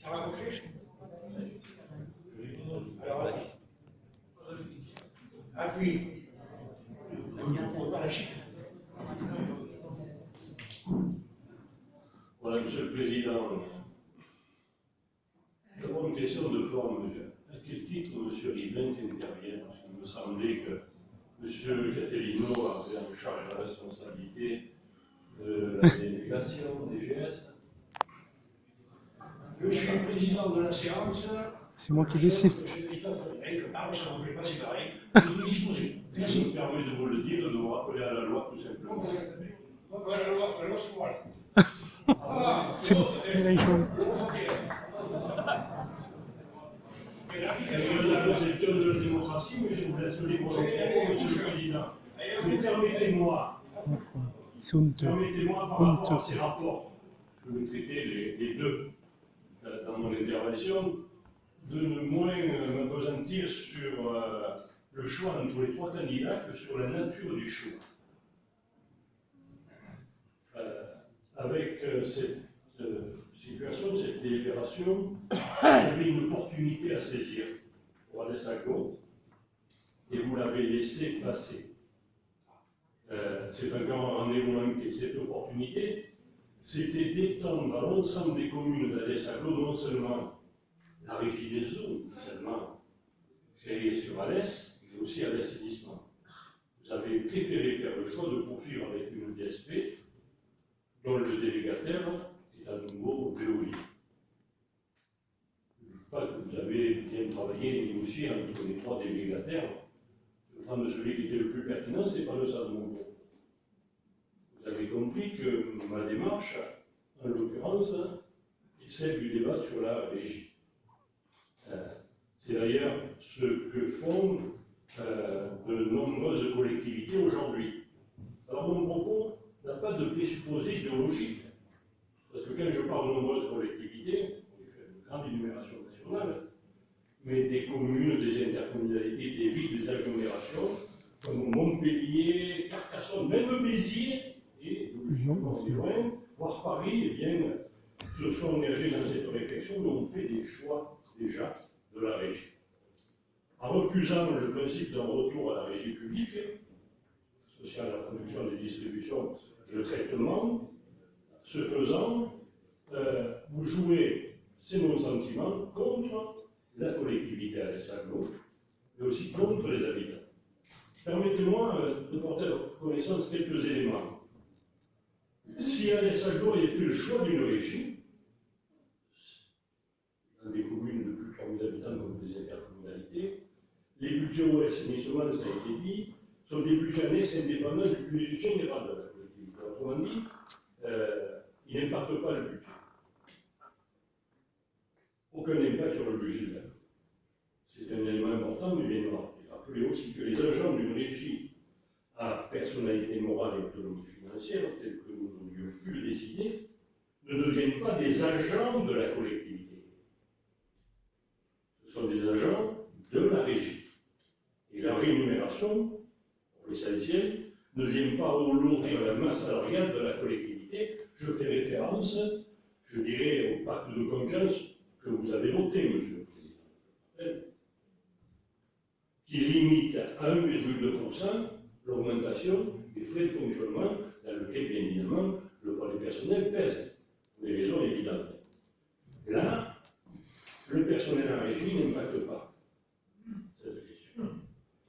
Ça va coucher? Alors, appuie. Voilà, Monsieur le Président. D'abord une question de forme. À quel titre M. Rivlin intervient? Parce qu'il me semblait que M. Catellino avait en charge la responsabilité de la délégation DGS. Je suis président de la séance. C'est moi qui décide. Monsieur Christophe Frédéric parle, ça ne me plaît pas, c'est pareil. Vous disposez. Je me permets de vous le dire, de vous rappeler à la loi tout simplement. La loi, c'est moi. C'est bon, il a chaud. C'est la conception de la démocratie, mais je vous laisse libre de Monsieur le Président. Mais permettez-moi, par rapport à ces rapports, je vais traiter les deux dans mon intervention, de ne moins m'appesantir sur le choix entre les trois candidats que sur la nature du choix. Avec cette situation, cette délibération, j'avais une opportunité à saisir pour Alès Aglo, et vous l'avez laissé passer. C'est encore un rendez-vous manqué. Cette opportunité, c'était d'étendre à l'ensemble des communes d'Alès Aglo non seulement la régie des eaux, initialement créée sur Alès, mais aussi à l'assainissement. Vous avez préféré faire le choix de poursuivre avec une DSP dont le délégataire est à nouveau Veolia. Je ne dis pas que vous avez bien travaillé et négocié entre les trois délégataires. Je prends celui qui était le plus pertinent, ce n'est pas le ça de mon groupe. Vous avez compris que ma démarche, en l'occurrence, est celle du débat sur la régie. C'est d'ailleurs ce que font de nombreuses collectivités aujourd'hui. Alors mon propos n'a pas de présupposé idéologique, parce que quand je parle de nombreuses collectivités, on fait une grande énumération nationale, mais des communes, des intercommunalités, des villes, des agglomérations, comme Montpellier, Carcassonne, même Béziers, et loin, voire Paris, eh bien, se sont engagés dans cette réflexion, mais on fait des choix déjà de la régie. En refusant le principe d'un retour à la régie publique, associé à la production des distributions et le traitement, ce faisant, vous jouez, c'est mon sentiment, contre la collectivité Alès Aglo, mais aussi contre les habitants. Permettez-moi de porter à votre connaissance quelques éléments. Si Alès Aglo avait fait le choix d'une régie, dans des communes de plus de 3000 habitants comme des intercommunalités, les budgets au assainissement, ça a été dit, sont des budgets annexes indépendants du budget général de la collectivité. Autrement dit, ils n'impactent pas le budget. Aucun impact sur le budget de la. C'est un élément important, mais bien rappeler. Rappelez aussi que les agents d'une régie à personnalité morale et autonomie financière, tels que nous aurions pu le décider, ne deviennent pas des agents de la collectivité. Ce sont des agents de la régie. Et la rémunération, pour l'essentiel, ne vient pas alourdir la masse salariale de la collectivité. Je fais référence, je dirais, au pacte de confiance que vous avez voté, Monsieur le Président, qui limite à 1,2% l'augmentation des frais de fonctionnement, dans lequel, bien évidemment, le poids du personnel pèse, pour des raisons évidentes. Là, le personnel en régie n'impacte pas cette question.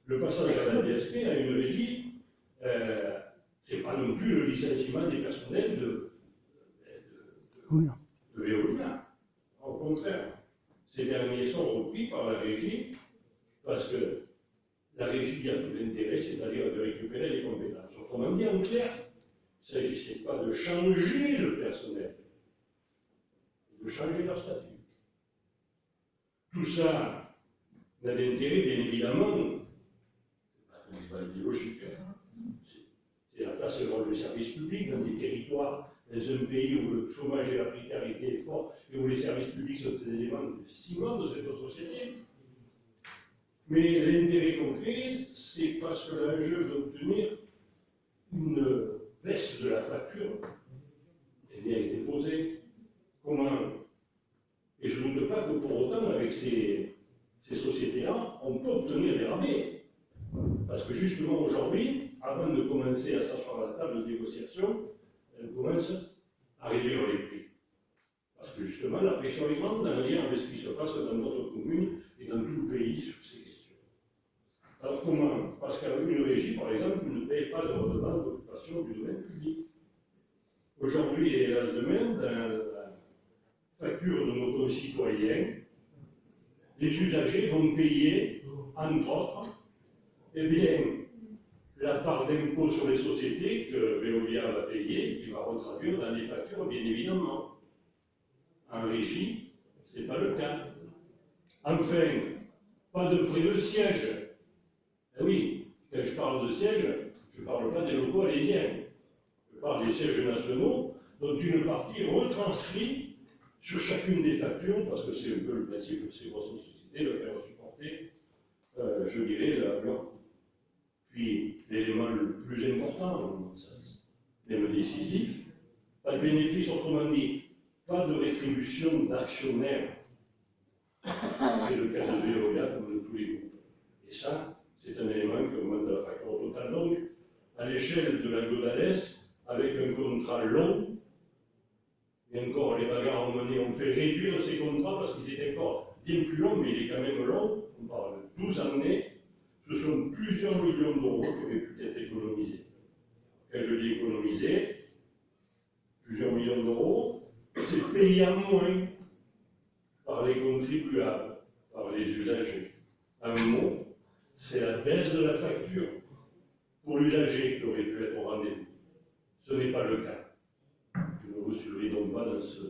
Le passage à la DSP à une régie, ce n'est pas non plus le licenciement des personnels de Veolia. Au contraire, ces derniers sont repris par la régie parce que la régie a tout l'intérêt, c'est-à-dire de récupérer les compétences. Autrement dit, en clair, il ne s'agissait pas de changer le personnel, de changer leur statut. Tout ça n'a d'intérêt, bien évidemment, c'est pas idéologique. Ça, c'est le rôle du service public dans des territoires, dans un pays où le chômage et la précarité est fort et où les services publics sont des éléments de ciment de cette société. Mais l'intérêt concret, c'est parce que l'enjeu d'obtenir une baisse de la facture, eh bien, a été posé. Comment? Et je doute que pour autant, avec ces sociétés-là, on peut obtenir des rabais. Parce que justement, aujourd'hui, avant de commencer à s'asseoir à la table de négociation, elles commencent à réduire les prix. Parce que justement, la pression est grande en lien avec ce qui se passe dans notre commune et dans tout le pays sur ces questions. Alors comment? Parce qu'une régie, par exemple, ne paye pas de redevance d'occupation du domaine public. Aujourd'hui et hélas demain, dans la facture de nos concitoyens, les usagers vont payer, entre autres, eh bien, la part d'impôt sur les sociétés que Veolia va payer, qui va retraduire dans les factures, bien évidemment. En régie, ce n'est pas le cas. Enfin, pas de frais de siège. Eh oui, quand je parle de siège, je ne parle pas des locaux alésiens. Je parle des sièges nationaux, dont une partie retranscrit sur chacune des factures, parce que c'est un peu le principe de ces grosses sociétés, de faire supporter, je dirais, leur coût. Puis, l'élément le plus important, dans mon sens, même décisif, pas de bénéfice, autrement dit, pas de rétribution d'actionnaires. C'est le cas de Veolia comme de tous les groupes. Et ça, c'est un élément qui augmente la facture totale. Donc, à l'échelle de la Godales, avec un contrat long, et encore les bagarres ont fait réduire ces contrats parce qu'ils étaient encore bien plus longs, mais il est quand même long, on parle de 12 années, ce sont plusieurs millions d'euros qui auraient pu être économisés. Quand je dis économiser, plusieurs millions d'euros, c'est payé en moins par les contribuables, par les usagers. Un mot, c'est la baisse de la facture pour l'usager qui aurait pu être au rendez-vous. Ce n'est pas le cas. Je ne vous suivrai donc pas dans ce